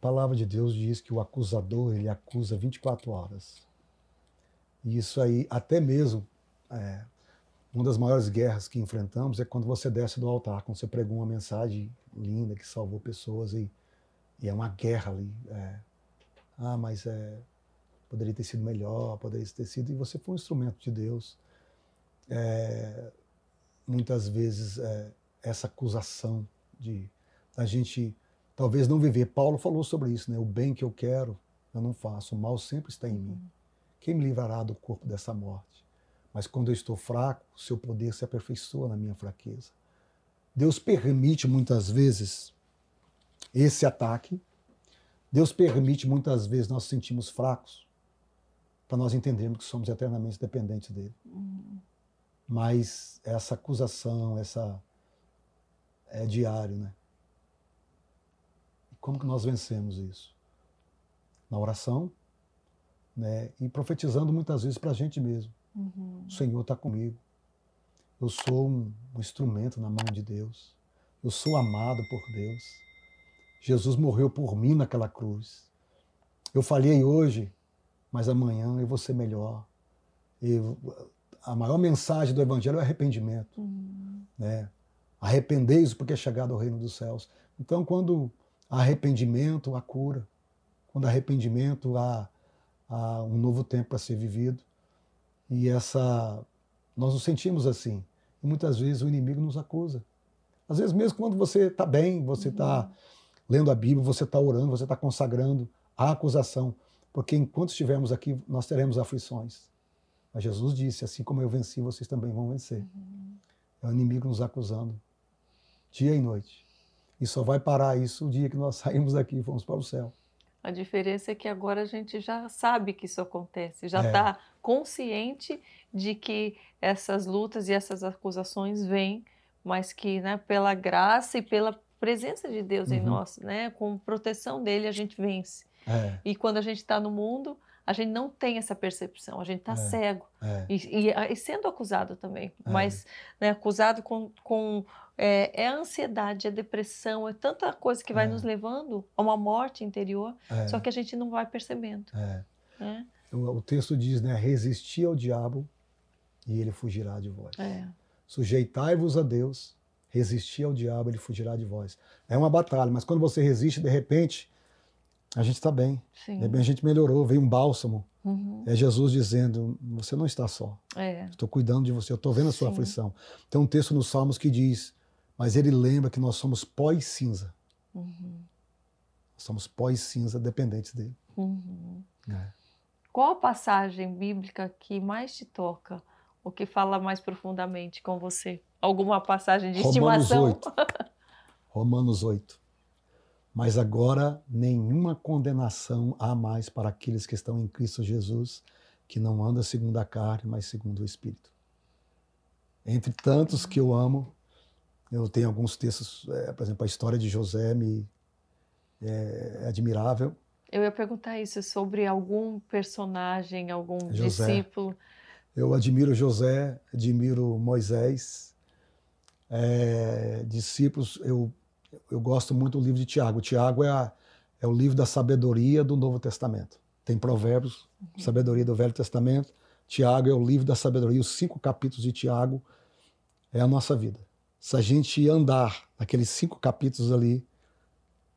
palavra de Deus diz que o acusador, ele acusa 24 horas. E isso aí, até mesmo, uma das maiores guerras que enfrentamos é quando você desce do altar, quando você pregou uma mensagem linda que salvou pessoas e é uma guerra ali. Mas poderia ter sido melhor, poderia ter sido... E você foi um instrumento de Deus. Muitas vezes, essa acusação da gente talvez não viver. Paulo falou sobre isso, né? O bem que eu quero, eu não faço. O mal sempre está em mim. Quem me livrará do corpo dessa morte? Mas quando eu estou fraco, o seu poder se aperfeiçoa na minha fraqueza. Deus permite muitas vezes esse ataque. Deus permite muitas vezes nós sentimos fracos para nós entendermos que somos eternamente dependentes dele. Mas essa acusação, é diário, né? E como que nós vencemos isso? Na oração, né? E profetizando muitas vezes para a gente mesmo. O Senhor está comigo. Eu sou um instrumento na mão de Deus. Eu sou amado por Deus. Jesus morreu por mim naquela cruz. Eu falhei hoje, mas amanhã eu vou ser melhor. A maior mensagem do Evangelho é o arrependimento. Né? Arrependei-vos porque é chegado ao reino dos céus. Então, quando há arrependimento, há cura. Quando há arrependimento, há um novo tempo para ser vivido. E nós nos sentimos assim. E muitas vezes o inimigo nos acusa. Às vezes mesmo quando você está bem, você está lendo a Bíblia, você está orando, você está consagrando, há acusação. Porque enquanto estivermos aqui, nós teremos aflições. Mas Jesus disse, assim como eu venci, vocês também vão vencer. É o inimigo nos acusando, dia e noite. E só vai parar isso o dia que nós saímos daqui e fomos para o céu. A diferença é que agora a gente já sabe que isso acontece, já está consciente de que essas lutas e essas acusações vêm, mas que, né, pela graça e pela presença de Deus em nós, né, com proteção dele, a gente vence. E quando a gente está no mundo, a gente não tem essa percepção, a gente está cego. E sendo acusado também, mas né, acusado com a ansiedade, a depressão, é tanta coisa que vai nos levando a uma morte interior, só que a gente não vai percebendo. Né? O texto diz, né, resistir ao diabo e ele fugirá de vós. Sujeitai-vos a Deus, resistir ao diabo, ele fugirá de vós. É uma batalha, mas quando você resiste, de repente, a gente está bem. De repente a gente melhorou, veio um bálsamo. É Jesus dizendo, você não está só. Estou cuidando de você, eu estou vendo a sua aflição. Tem um texto nos Salmos que diz, mas ele lembra que nós somos pó e cinza. Somos pó e cinza dependentes dele. Qual a passagem bíblica que mais te toca? Ou que fala mais profundamente com você? Alguma passagem de estimação? Romanos 8. Mas agora nenhuma condenação há mais para aqueles que estão em Cristo Jesus, que não andam segundo a carne, mas segundo o Espírito. Entre tantos que eu amo, eu tenho alguns textos, por exemplo, a história de José é admirável. Eu ia perguntar isso, sobre algum personagem, algum discípulo. Eu admiro José, admiro Moisés. Discípulos, eu gosto muito do livro de Tiago. Tiago é o livro da sabedoria do Novo Testamento. Tem Provérbios, sabedoria do Velho Testamento. Tiago é o livro da sabedoria. Os 5 capítulos de Tiago é a nossa vida. Se a gente andar naqueles 5 capítulos ali,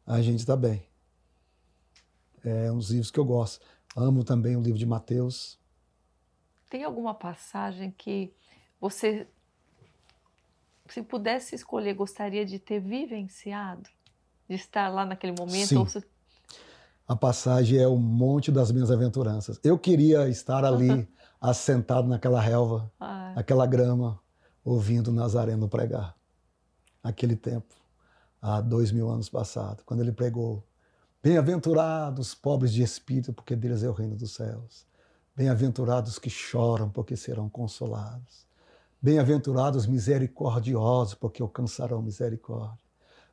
a gente está bem. É um dos livros que eu gosto. Amo também o livro de Mateus. Tem alguma passagem que você, se pudesse escolher, gostaria de ter vivenciado? De estar lá naquele momento? Sim. A passagem é o Monte das Bem-aventuranças. Eu queria estar ali, assentado naquela relva, naquela grama, ouvindo Nazareno pregar. Naquele tempo, há 2000 anos passados, quando ele pregou: bem-aventurados pobres de espírito, porque deles é o reino dos céus. Bem-aventurados que choram, porque serão consolados. Bem-aventurados misericordiosos, porque alcançarão misericórdia.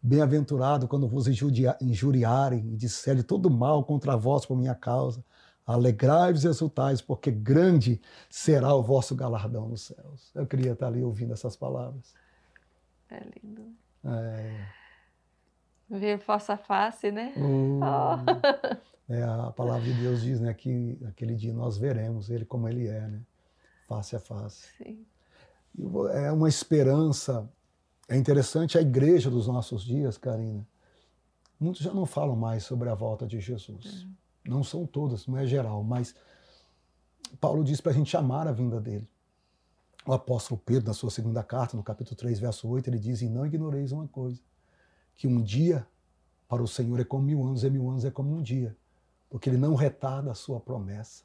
Bem-aventurado quando vos injuriarem e disserem todo mal contra vós por minha causa. Alegrai-vos e exultais, porque grande será o vosso galardão nos céus. Eu queria estar ali ouvindo essas palavras. É lindo. Ver face a face, né? A palavra de Deus diz, né, que naquele dia nós veremos ele como ele é, né? Face a face. Sim. É uma esperança. É interessante a igreja dos nossos dias, Karina. Muitos já não falam mais sobre a volta de Jesus. Não são todas, não é geral, mas Paulo diz para a gente amar a vinda dele. O apóstolo Pedro, na sua segunda carta, no capítulo 3, verso 8, ele diz: e não ignoreis uma coisa, que um dia para o Senhor é como 1000 anos, e 1000 anos é como um dia, porque ele não retarda a sua promessa,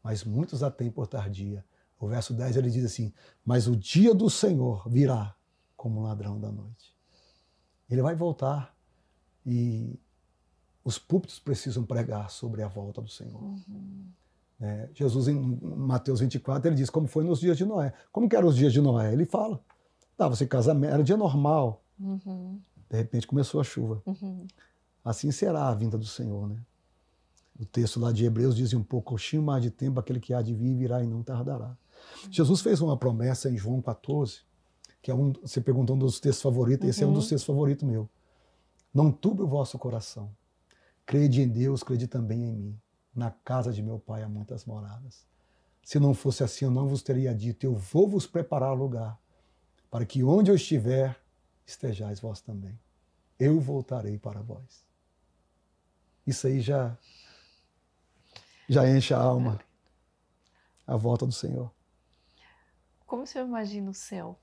mas muitos a têm por tardia. O verso 10 ele diz assim: mas o dia do Senhor virá como um ladrão da noite. Ele vai voltar e os púlpitos precisam pregar sobre a volta do Senhor. Jesus, em Mateus 24, ele diz como foi nos dias de Noé. Como que eram os dias de Noé? Ele fala, dava-se casamento, era dia normal. De repente começou a chuva. Assim será a vinda do Senhor, né? O texto lá de Hebreus diz um pouquinho mais de tempo, aquele que há de vir virá e não tardará. Jesus fez uma promessa em João 14, que é você perguntou um dos textos favoritos, esse é um dos textos favoritos meu. Não turbe o vosso coração. Crede em Deus, crede também em mim. Na casa de meu pai há muitas moradas. Se não fosse assim, eu não vos teria dito, eu vou vos preparar lugar, para que onde eu estiver, estejais vós também. Eu voltarei para vós. Isso aí já enche a alma, a volta do Senhor. Como você imagina o céu?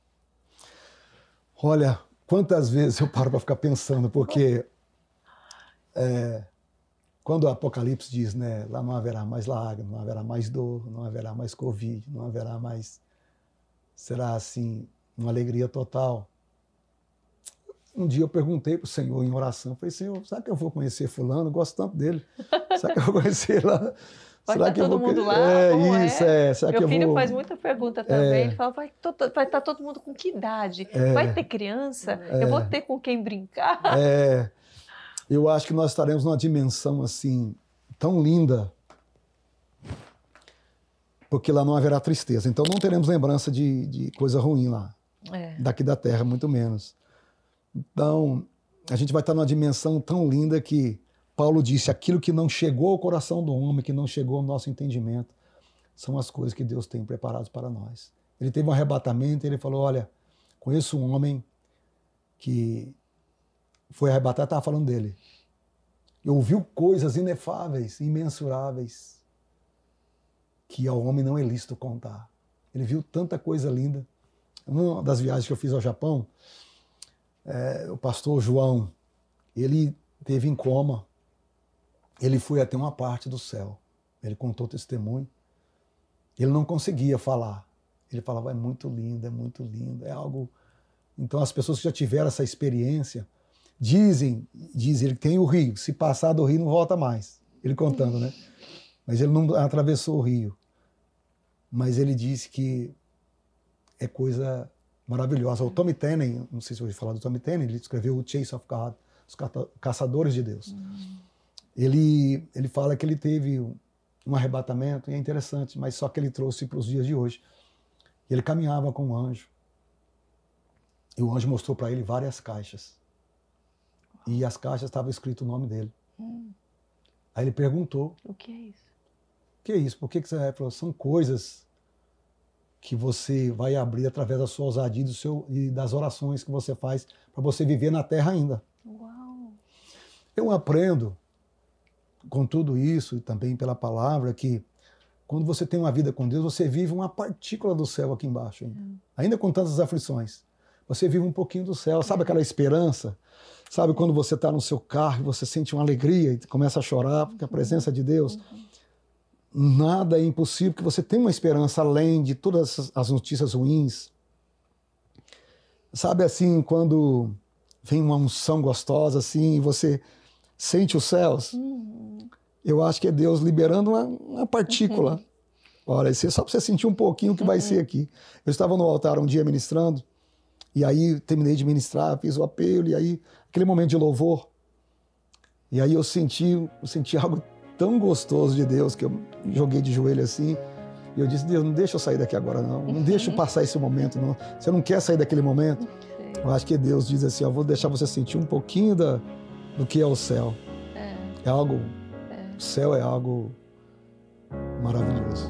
Olha, quantas vezes eu paro para ficar pensando, porque quando o Apocalipse diz, né, lá não haverá mais lágrimas, não haverá mais dor, não haverá mais Covid, não haverá mais... Será assim, uma alegria total. Um dia eu perguntei para o Senhor em oração, falei, Senhor, será que eu vou conhecer fulano? Eu gosto tanto dele. Será que eu vou conhecer lá? Vai será estar que todo eu vou... mundo lá? Será Meu que eu filho vou... faz muita pergunta também. Ele fala, vai estar todo mundo com que idade? Vai ter criança? Eu vou ter com quem brincar? Eu acho que nós estaremos numa dimensão assim, tão linda, porque lá não haverá tristeza. Então não teremos lembrança de coisa ruim lá, daqui da terra, muito menos. Então, a gente vai estar numa dimensão tão linda que Paulo disse, aquilo que não chegou ao coração do homem, que não chegou ao nosso entendimento, são as coisas que Deus tem preparadas para nós. Ele teve um arrebatamento e ele falou, olha, conheço um homem que foi arrebatado, estava falando dele. E ouviu coisas inefáveis, imensuráveis, que ao homem não é lícito contar. Ele viu tanta coisa linda. Uma das viagens que eu fiz ao Japão, o pastor João, ele teve em coma, ele foi até uma parte do céu. Ele contou testemunho. Ele não conseguia falar. Ele falava, é muito lindo, é algo... Então as pessoas que já tiveram essa experiência, dizem ele que tem o rio, se passar do rio não volta mais. Ele contando, né? Mas ele não atravessou o rio. Mas ele disse que é coisa maravilhosa. O Tommy Tenney, não sei se eu ouvi falar do Tommy Tenney, ele escreveu o Chase of God, os Caçadores de Deus. Ele fala que ele teve um arrebatamento, e é interessante, mas só que ele trouxe para os dias de hoje. Ele caminhava com um anjo, e o anjo mostrou para ele várias caixas. E as caixas estavam escrito o nome dele. Aí ele perguntou, o que é isso? O que é isso? Por que você vai? São coisas que você vai abrir através da sua ousadia e das orações que você faz para você viver na terra ainda. Uau. Eu aprendo com tudo isso e também pela palavra que quando você tem uma vida com Deus, você vive uma partícula do céu aqui embaixo. Ainda com tantas aflições. Você vive um pouquinho do céu. Sabe aquela esperança? Sabe quando você está no seu carro e você sente uma alegria e começa a chorar porque a presença de Deus... Nada é impossível, porque você tem uma esperança além de todas as notícias ruins. Sabe assim, quando vem uma unção gostosa assim, e você sente os céus? Eu acho que é Deus liberando uma partícula. Olha, só para você sentir um pouquinho o que vai ser aqui. Eu estava no altar um dia ministrando, e aí terminei de ministrar, fiz o apelo, e aí aquele momento de louvor, e aí eu senti algo tão gostoso de Deus, que eu joguei de joelho assim, e eu disse, Deus, não deixa eu sair daqui agora não deixa eu passar esse momento não, você não quer sair daquele momento? Eu acho que Deus diz assim, eu vou deixar você sentir um pouquinho do que é o céu. É algo, o céu é algo maravilhoso.